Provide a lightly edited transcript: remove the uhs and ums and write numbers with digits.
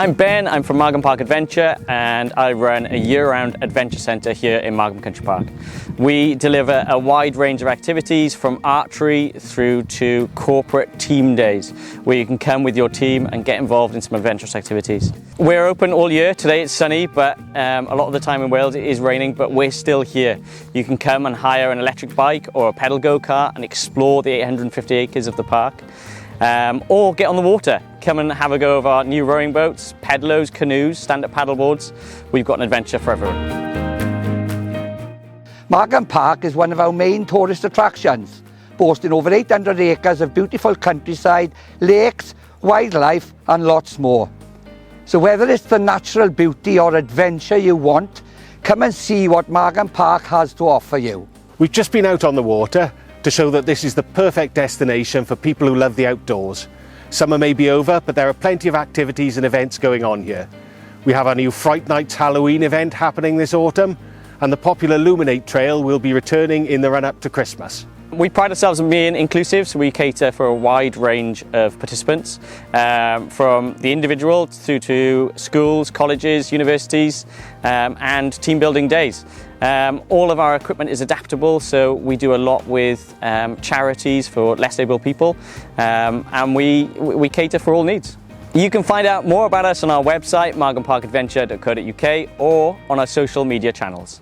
I'm Ben, I'm from Margam Park Adventure and I run a year-round adventure centre here in Margam Country Park. We deliver a wide range of activities from archery through to corporate team days where you can come with your team and get involved in some adventurous activities. We're open all year. Today it's sunny, but a lot of the time in Wales it is raining, but we're still here. You can come and hire an electric bike or a pedal go-kart and explore the 850 acres of the park. Or get on the water. Come and have a go of our new rowing boats, pedlos, canoes, stand-up paddleboards. We've got an adventure for everyone. Margam Park is one of our main tourist attractions, boasting over 800 acres of beautiful countryside, lakes, wildlife and lots more. So whether it's the natural beauty or adventure you want, come and see what Margam Park has to offer you. We've just been out on the water to show that this is the perfect destination for people who love the outdoors. Summer may be over, but there are plenty of activities and events going on here. We have our new Fright Nights Halloween event happening this autumn, and the popular Luminate Trail will be returning in the run-up to Christmas. We pride ourselves on being inclusive, so we cater for a wide range of participants, from the individual through to schools, colleges, universities, and team building days. All of our equipment is adaptable, so we do a lot with charities for less able people, and we cater for all needs. You can find out more about us on our website, margamparkadventure.co.uk, or on our social media channels.